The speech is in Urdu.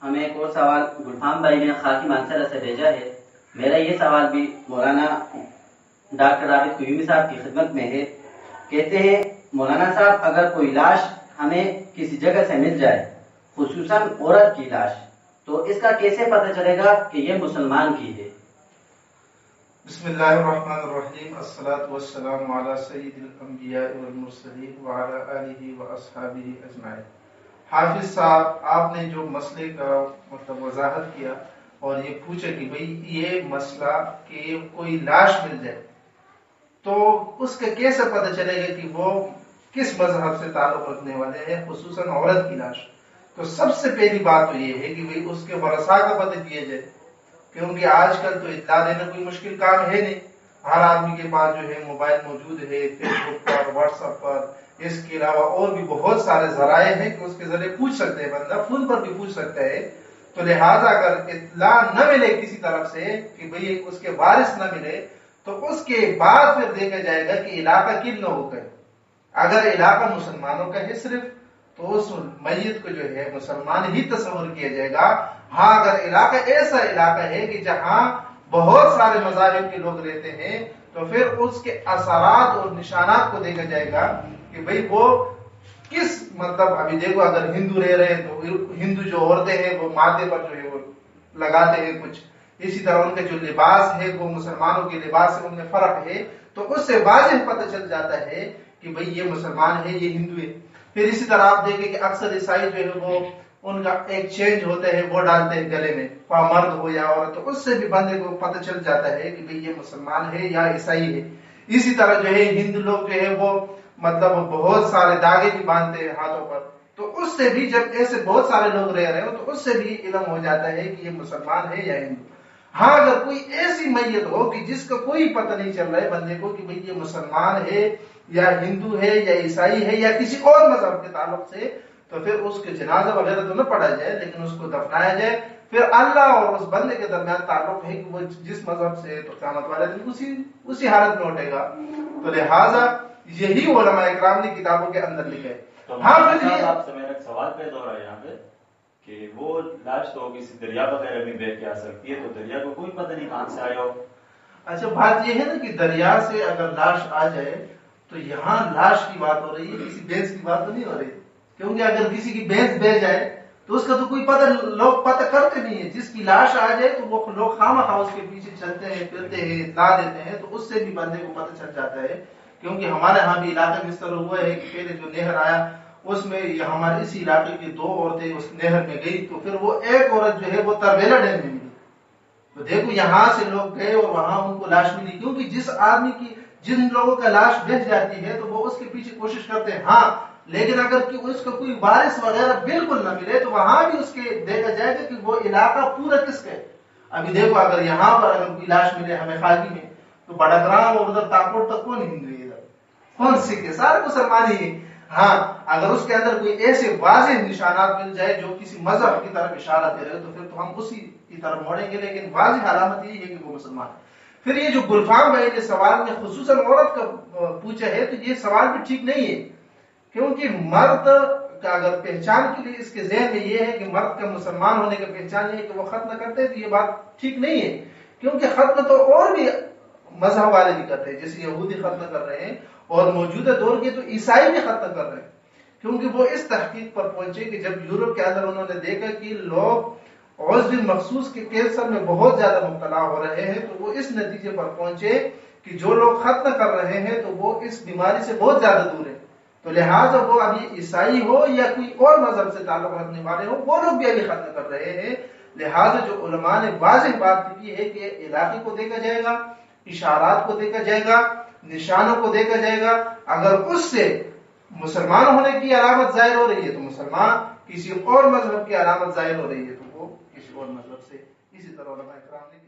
ہمیں ایک اور سوال گلفام بھائی نے خاکی مانسرہ سے بھیجا ہے. میرا یہ سوال بھی مولانا ڈاکٹر عابد قیومی صاحب کی خدمت میں ہے. کہتے ہیں مولانا صاحب اگر کوئی لاش ہمیں کسی جگہ سے مل جائے خصوصاً عورت کی لاش تو اس کا کیسے پتہ چلے گا کہ یہ مسلمان کی ہے؟ بسم اللہ الرحمن الرحیم. الصلاۃ والسلام علی سید الانبیاء والمرسلین وعلی آلہ واصحابہ اجمعین. حافظ صاحب آپ نے جو مسئلے کا وضاحت کیا اور یہ پوچھا کہ بھئی یہ مسئلہ کہ کوئی لاش مل جائے تو اس کا کیسے پتہ چلے گا کہ وہ کس مذہب سے تعلق رکھنے والے ہیں، خصوصاً عورت کی لاش. تو سب سے پہلی بات تو یہ ہے کہ بھئی اس کے ورثاء کا پتہ کیا جائے، کیونکہ آج کل تو اطلاع دینا کوئی مشکل کام ہے نہیں. ہر آدمی کے پاس جو ہے موبائل موجود ہے، فیس بک پر، واٹس ایپ پر، اس کے علاوہ اور بھی بہت سارے ذرائع ہیں کہ اس کے ذریعے پوچھ سکتے ہیں، بندہ فون پر بھی پوچھ سکتا ہے. تو لہٰذا اگر اطلاع نہ ملے کسی طرف سے کہ بھئی اس کے وارث نہ ملے تو اس کے بعد پھر دیکھا جائے گا کہ علاقہ کن لوگوں کا ہے. اگر علاقہ مسلمانوں کا ہے صرف تو اس میت کو جو ہے مسلمان ہی تصور کیا جائے گا. ہاں اگر علاقہ ایسا علاقہ ہے کہ جہاں بہت سارے مذاہب کے لوگ رہتے ہیں تو پھر اس کے اثرات اور نشانات کو دیکھا جائے گا کہ بھئی وہ کس ابھی دیکھو اگر ہندو رہ رہے ہیں تو ہندو جو عورتیں ہیں وہ ماتھے پر جو ہے وہ لگاتے ہیں کچھ. اسی طرح ان کا جو لباس ہے وہ مسلمانوں کے لباس سے ان میں فرق ہے، تو اس سے واضح پتہ چل جاتا ہے کہ بھئی یہ مسلمان ہے، یہ ہندو ہے. پھر اسی طرح آپ دیکھیں کہ اکثر عیسائی جو ہے وہ ان کا ایک چینج ہوتا ہے، وہ ڈالتے ہیں گلے میں، مرد ہو یا عورت، تو اس سے بھی بندے کو پتہ چل جاتا ہے کہ بھئی یہ مسلمان ہے یا عیسائی ہے. اسی طرح جو ہے ہندو لوگ جو ہے وہ بہت سارے داغے بھی باندھتے ہیں ہاتھوں پر، تو اس سے بھی جب ایسے بہت سارے لوگ رہ رہے ہو تو اس سے بھی علم ہو جاتا ہے کہ یہ مسلمان ہے یا ہندو. ہاں اگر کوئی ایسی میت ہو کہ جس کا کوئی پتہ نہیں چل رہا ہے بندے کو کہ بھئی یہ مسلمان ہے یا ہندو ہے یا عیسائی ہے یا کسی اور مذہب کے تعلق سے، تو پھر اس کے جنازہ وغیرہ تو نہ پڑھا جائے لیکن اس کو دفنایا جائے. پھر اللہ اور اس بندے کے درمیان تعلق ہے کہ وہ جس مذہب سے ہے تو قیامت والے دن اسی حالت میں اٹھے گا. تو لہٰذا یہی علماء اکرام نے کتابوں کے اندر لکھا ہے. ہاں پھر آپ سے میرا ایک سوال پیدا ہو رہا ہے یہاں پہ کہ وہ لاش تو کسی دریا وغیرہ میں بہ کے آ سکتی ہے، تو دریا کو کوئی پتہ نہیں کہاں سے آیا ہو. اچھا بات یہ ہے نا کہ دریا سے اگر لاش آ جائے تو یہاں لاش کی بات ہو رہی ہے، کسی بھینس کی بات تو نہیں ہو رہی، کیونکہ اگر کسی کی بھینس بہ جائے تو اس کا تو کوئی پتہ، لوگ پتہ کرتے نہیں ہے. جس کی لاش آ جائے تو وہ لوگ خواہ اس کے پیچھے چلتے ہیں، پھرتے ہیں، اطلاع دیتے ہیں، تو اس سے بھی بندے کو پتہ چل جاتا ہے. کیونکہ ہمارے ہاں بھی علاقے میں اس طرح ہوا ہے کہ پہلے جو نہر آیا اس میں ہمارے اسی علاقے کی 2 عورتیں اس نہر میں گئی، تو پھر وہ ایک عورت جو ہے وہ تربیلا ڈیم میں ملی. تو دیکھو یہاں سے لوگ گئے اور وہاں ان کو لاش ملی، کیونکہ جس آدمی کی جن لوگوں کا لاش بہ جاتی ہے تو وہ اس کے پیچھے کوشش کرتے ہیں. ہاں لیکن اگر اس کا کوئی وارث وغیرہ بالکل نہ ملے تو وہاں بھی اس کے دیکھا جائے گا کہ وہ علاقہ پورا کس کا ہے. ابھی دیکھو اگر یہاں پر اگر کوئی لاش ملے ہمیں خاکی میں تو بڑگرام اور ادھر تاکوٹ تک کون ہندو ہے، ادھر کون سکھ ہے، سارے مسلمان ہی ہیں. ہاں اگر اس کے اندر کوئی ایسے واضح نشانات مل جائے جو کسی مذہب کی طرف اشارہ دے رہے تو پھر تو ہم اسی کی طرف موڑیں گے، لیکن واضح علامت یہ ہے کہ وہ مسلمان ہے. پھر یہ جو گلفام بھائی نے سوال میں خصوصاً عورت کا پوچھا ہے تو یہ سوال بھی ٹھیک نہیں ہے، کیونکہ مرد کا اگر پہچان کے لیے اس کے ذہن میں یہ ہے کہ مرد کا مسلمان ہونے کا پہچان یہ ہے کہ وہ ختم کرتے ہیں، تو یہ بات ٹھیک نہیں ہے. کیونکہ ختم تو اور بھی مذہب والے بھی کرتے ہیں، جیسے یہودی ختم کر رہے ہیں اور موجودہ دور کے تو عیسائی بھی ختم کر رہے ہیں. کیونکہ وہ اس تحقیق پر پہنچے کہ جب یورپ کے اندر انہوں نے دیکھا کہ لوگ عضو مخصوص کے کینسر میں بہت زیادہ مبتلا ہو رہے ہیں تو وہ اس نتیجے پر پہنچے کہ جو لوگ ختم کر رہے ہیں تو وہ اس بیماری سے بہت زیادہ دور ہیں. تو لہٰذا وہ ابھی عیسائی ہو یا کوئی اور مذہب سے تعلق رکھنے والے ہو وہ لوگ بھی ابھی ختم کر رہے ہیں. لہٰذا جو علماء نے واضح بات کی ہے کہ علاقے کو دیکھا جائے گا، اشارات کو دیکھا جائے گا، نشانوں کو دیکھا جائے گا. اگر اس سے مسلمان ہونے کی علامت ظاہر ہو رہی ہے تو مسلمان، کسی اور مذہب کی علامت ظاہر ہو رہی ہے تو وہ کسی اور مذہب سے. اسی طرح علماء کرام نے